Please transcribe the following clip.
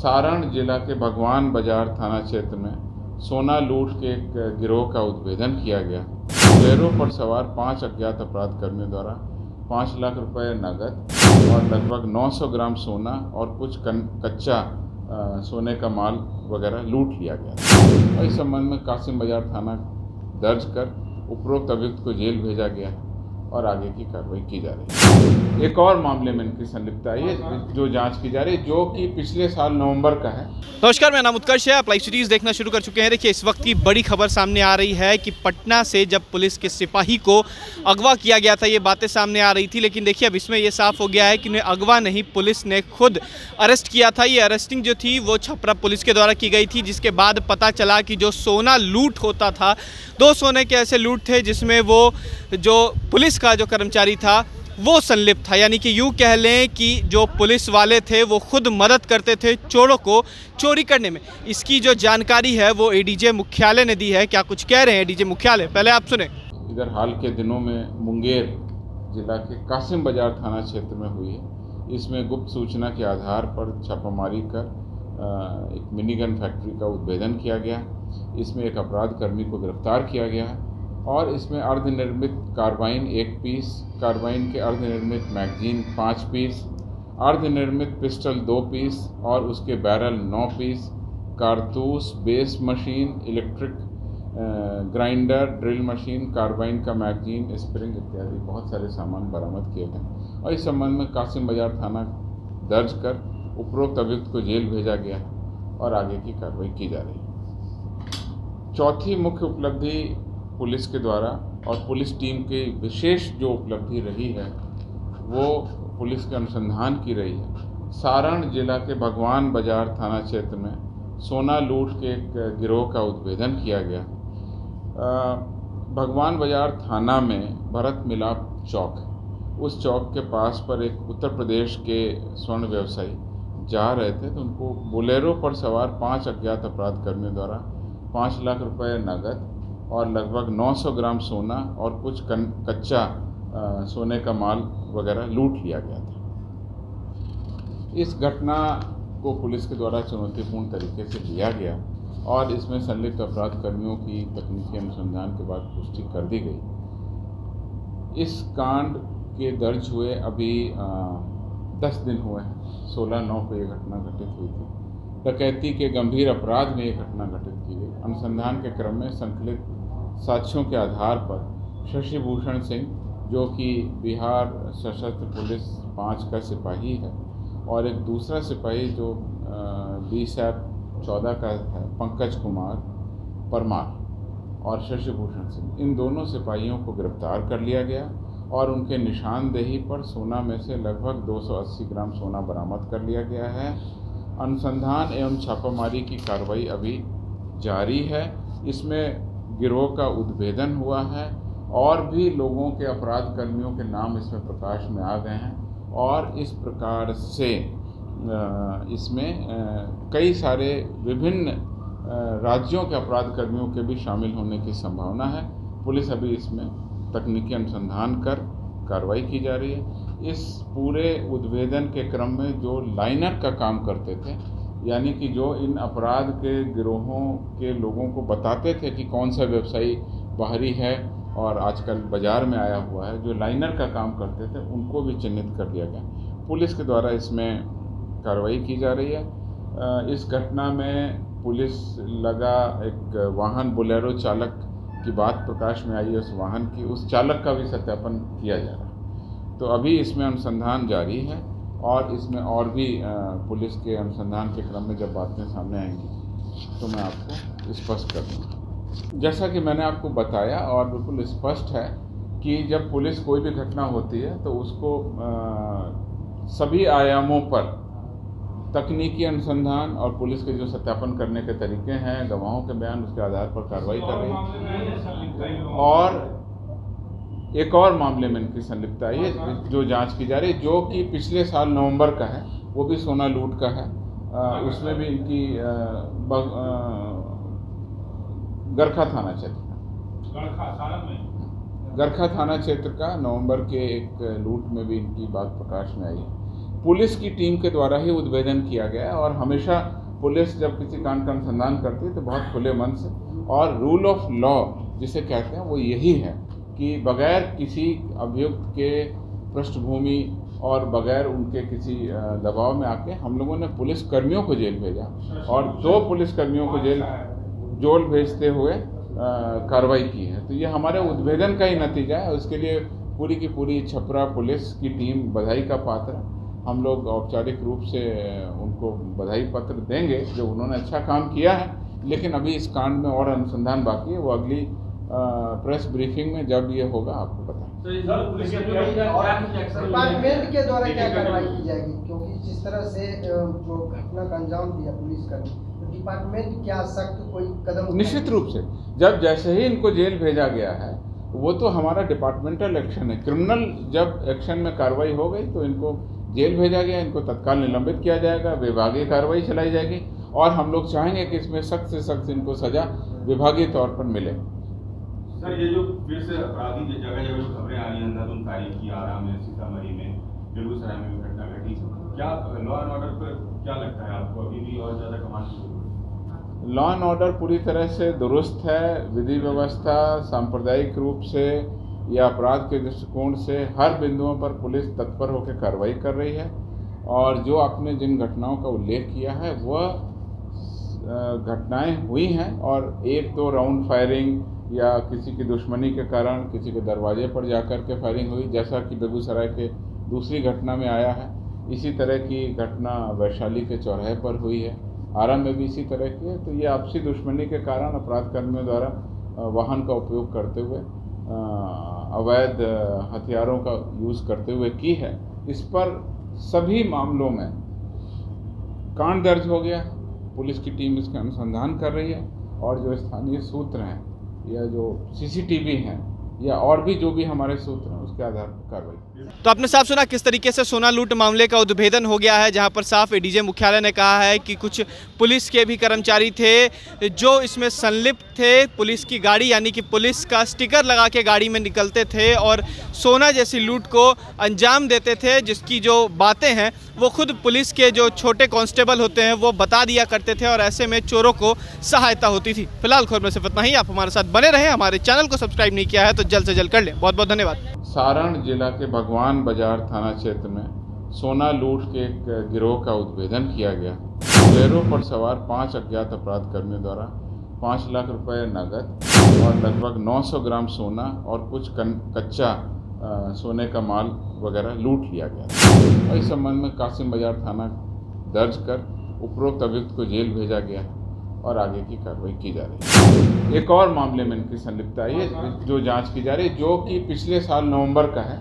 सारण जिला के भगवान बाजार थाना क्षेत्र में सोना लूट के एक गिरोह का उद्भेदन किया गया। बोलेरो पर सवार 5 अज्ञात अपराध कर्मियों द्वारा 5 लाख रुपए नगद और लगभग 900 ग्राम सोना और कुछ कच्चा सोने का माल वगैरह लूट लिया गया। और इस संबंध में कासिम बाजार थाना दर्ज कर उपरोक्त अभियुक्त को जेल भेजा गया है और आगे की कार्रवाई की जा रही है। एक और मामले में इनकी संलिप्तता है जो जांच की जा रही है, जो कि पिछले साल नवंबर का है। नमस्कार, मेरा नाम उत्कर्ष है। आप लाइव सीरीज देखना शुरू कर चुके हैं। देखिए, इस वक्त की बड़ी खबर सामने आ रही है कि पटना से जब पुलिस के सिपाही को अगवा किया गया था, ये बातें सामने आ रही थी, लेकिन देखिए अब इसमें ये साफ हो गया है कि उन्हें अगवा नहीं, पुलिस ने खुद अरेस्ट किया था। ये अरेस्टिंग जो थी वो छपरा पुलिस के द्वारा की गई थी, जिसके बाद पता चला कि जो सोना लूट होता था, 2 सोने के ऐसे लूट थे जिसमें वो जो पुलिस का जो कर्मचारी था वो संलिप्त था। यानी कि यूँ कह लें कि जो पुलिस वाले थे वो खुद मदद करते थे चोरों को चोरी करने में। इसकी जो जानकारी है वो एडीजे मुख्यालय ने दी है। क्या कुछ कह रहे हैं एडीजे मुख्यालय, पहले आप सुने। इधर हाल के दिनों में मुंगेर जिला के कासिम बाजार थाना क्षेत्र में हुई है। इसमें गुप्त सूचना के आधार पर छापामारी कर एक मिनी गन फैक्ट्री का उद्भेदन किया गया। इसमें एक अपराध कर्मी को गिरफ्तार किया गया है और इसमें अर्धनिर्मित कार्बाइन 1 पीस, कार्बाइन के अर्धनिर्मित मैगजीन 5 पीस, अर्धनिर्मित पिस्टल 2 पीस और उसके बैरल 9 पीस, कारतूस, base machine, electric grinder, drill machine, carbine का मैगजीन, स्प्रिंग इत्यादि बहुत सारे सामान बरामद किए गए और इस संबंध में कासिम बाजार थाना दर्ज कर उपरोक्त अभियुक्त को जेल भेजा गया है और आगे की कार्रवाई की जा रही है। चौथी मुख्य उपलब्धि पुलिस के द्वारा और पुलिस टीम की विशेष जो उपलब्धि रही है वो पुलिस के अनुसंधान की रही है। सारण जिला के भगवान बाजार थाना क्षेत्र में सोना लूट के एक गिरोह का उद्भेदन किया गया। भगवान बाजार थाना में भरत मिलाप चौक है। उस चौक के पास पर एक उत्तर प्रदेश के स्वर्ण व्यवसायी जा रहे थे, तो उनको बोलेरो पर सवार 5 अज्ञात अपराध कर्मियों द्वारा 5 लाख रुपए नगद और लगभग 900 ग्राम सोना और कुछ कच्चा सोने का माल वगैरह लूट लिया गया था। इस घटना को पुलिस के द्वारा चुनौतीपूर्ण तरीके से लिया गया और इसमें संलिप्त अपराध कर्मियों की तकनीकी अनुसंधान के बाद पुष्टि कर दी गई। इस कांड के दर्ज हुए अभी 10 दिन हुए हैं। 16/9 को ये घटना घटित हुई थी। डकैती के गंभीर अपराध में ये घटना घटित की गई। अनुसंधान के क्रम में संकलित साक्ष्यों के आधार पर शशि भूषण सिंह, जो कि बिहार सशस्त्र पुलिस 5 का सिपाही है, और एक दूसरा सिपाही जो BSAP 14 का है, पंकज कुमार परमार और शशि भूषण सिंह, इन दोनों सिपाहियों को गिरफ्तार कर लिया गया और उनके निशानदेही पर सोना में से लगभग 280 ग्राम सोना बरामद कर लिया गया है। अनुसंधान एवं छापामारी की कार्रवाई अभी जारी है। इसमें गिरोह का उद्भेदन हुआ है और भी लोगों के, अपराध कर्मियों के नाम इसमें प्रकाश में आ गए हैं और इस प्रकार से इसमें कई सारे विभिन्न राज्यों के अपराध कर्मियों के भी शामिल होने की संभावना है। पुलिस अभी इसमें तकनीकी अनुसंधान कर कार्रवाई की जा रही है। इस पूरे उद्भेदन के क्रम में जो लाइनर का काम करते थे, यानी कि जो इन अपराध के गिरोहों के लोगों को बताते थे कि कौन सा व्यवसायी बाहरी है और आजकल बाज़ार में आया हुआ है, जो लाइनर का काम करते थे, उनको भी चिन्हित कर दिया गया। पुलिस के द्वारा इसमें कार्रवाई की जा रही है। इस घटना में पुलिस लगा एक वाहन बोलेरो चालक की बात प्रकाश में आई है। उस वाहन की, उस चालक का भी सत्यापन किया जा रहा है। तो अभी इसमें अनुसंधान जारी है और इसमें और भी पुलिस के अनुसंधान के क्रम में जब बातें सामने आएंगी तो मैं आपको स्पष्ट कर दूँगा। जैसा कि मैंने आपको बताया और बिल्कुल स्पष्ट है कि जब पुलिस कोई भी घटना होती है तो उसको सभी आयामों पर तकनीकी अनुसंधान और पुलिस के जो सत्यापन करने के तरीके हैं, गवाहों के बयान, उसके आधार पर कार्रवाई कर रही है। और एक और मामले में इनकी संलिप्तता है जो जांच की जा रही है, जो कि पिछले साल नवंबर का है, वो भी सोना लूट का है। उसमें भी इनकी गरखा थाना क्षेत्र गरखा थाना क्षेत्र का नवंबर के एक लूट में भी इनकी बात प्रकाश में आई है। पुलिस की टीम के द्वारा ही उद्भेदन किया गया है। और हमेशा पुलिस जब किसी कांड का अनुसंधान करती है तो बहुत खुले मन से, और रूल ऑफ लॉ जिसे कहते हैं वो यही है कि बगैर किसी अभियुक्त के पृष्ठभूमि और बगैर उनके किसी दबाव में आके हम लोगों ने पुलिस कर्मियों को जेल भेजा, और 2 पुलिस कर्मियों को जेल भेजते हुए कार्रवाई की है। तो ये हमारे उद्भेदन का ही नतीजा है। उसके लिए पूरी की पूरी छपरा पुलिस की टीम बधाई का पात्र है। हम लोग औपचारिक रूप से उनको बधाई पत्र देंगे जो उन्होंने अच्छा काम किया है, लेकिन अभी इस कांड में और अनुसंधान बाकी है। वो अगली प्रेस ब्रीफिंग में जब ये होगा आपको बताएं। डिपार्टमेंट के द्वारा क्या कार्रवाई की जाएगी, क्योंकि जिस तरह से जो घटना का अंजाम दिया पुलिस कर्मी, तो डिपार्टमेंट क्या सख्त कोई कदम? निश्चित रूप से जब जैसे ही इनको जेल भेजा गया है, वो तो हमारा डिपार्टमेंटल एक्शन है। क्रिमिनल जब एक्शन में कार्रवाई हो गई तो इनको जेल भेजा गया, इनको तत्काल निलंबित किया जाएगा, विभागीय कार्रवाई चलाई जाएगी, और हम लोग चाहेंगे कि इसमें सख्त से सख्त इनको सजा विभागीय तौर पर मिले। सर, ये जो फिर से अपराधी जगह जगह जो खबरें आ रही हैं, अंधाधुंध फायरिंग की, आरा में, सीतामढ़ी में, बेगूसराय में भी घटना घटी, क्या लॉ एंड ऑर्डर पर क्या लगता है आपको, अभी भी और ज़्यादा कमांड? लॉ एंड ऑर्डर पूरी तरह से दुरुस्त है। विधि व्यवस्था सांप्रदायिक रूप से या अपराध के दृष्टिकोण से हर बिंदुओं पर पुलिस तत्पर होकर कार्रवाई कर रही है। और जो आपने जिन घटनाओं का उल्लेख किया है वह घटनाएं हुई हैं, और 1-2 राउंड फायरिंग या किसी की दुश्मनी के कारण किसी के दरवाजे पर जाकर के फायरिंग हुई, जैसा कि बेगूसराय के दूसरी घटना में आया है। इसी तरह की घटना वैशाली के चौराहे पर हुई है, आरा में भी इसी तरह की है। तो ये आपसी दुश्मनी के कारण अपराध कर्मियों द्वारा वाहन का उपयोग करते हुए अवैध हथियारों का यूज़ करते हुए की है। इस पर सभी मामलों में कांड दर्ज हो गया, पुलिस की टीम इसका अनुसंधान कर रही है, और जो स्थानीय सूत्र हैं या जो सीसीटीवी हैं या और भी जो भी हमारे सूत्र हैं उसके आधार पर कार्रवाई। तो आपने साफ सुना किस तरीके से सोना लूट मामले का उद्भेदन हो गया है, जहां पर साफ एडीजे मुख्यालय ने कहा है कि कुछ पुलिस के भी कर्मचारी थे जो इसमें संलिप्त थे। पुलिस की गाड़ी यानी कि पुलिस का स्टिकर लगा के गाड़ी में निकलते थे और सोना जैसी लूट को अंजाम देते थे, जिसकी जो बातें हैं वो खुद पुलिस के जो छोटे कांस्टेबल होते हैं वो बता दिया करते थे, और ऐसे में चोरों को सहायता होती थी। फिलहाल खबर में सिर्फ इतना ही। आप हमारे साथ बने रहें, हमारे चैनल को सब्सक्राइब नहीं किया है तो जल्द से जल्द कर लें। बहुत बहुत धन्यवाद। सारण जिला के भगवान बाजार थाना क्षेत्र में सोना लूट के एक गिरोह का उद्भेदन किया गया। बोलेरो पर सवार 5 अज्ञात अपराध कर्मियों द्वारा 5 लाख रुपए नगद और लगभग 900 ग्राम सोना और कुछ कच्चा सोने का माल वगैरह लूट लिया गया। और इस संबंध में कासिम बाजार थाना दर्ज कर उपरोक्त अभियुक्त को जेल भेजा गया और आगे की कार्रवाई की जा रही है। एक और मामले में इनकी संलिप्तता है जो जांच की जा रही है, जो कि पिछले साल नवंबर का है।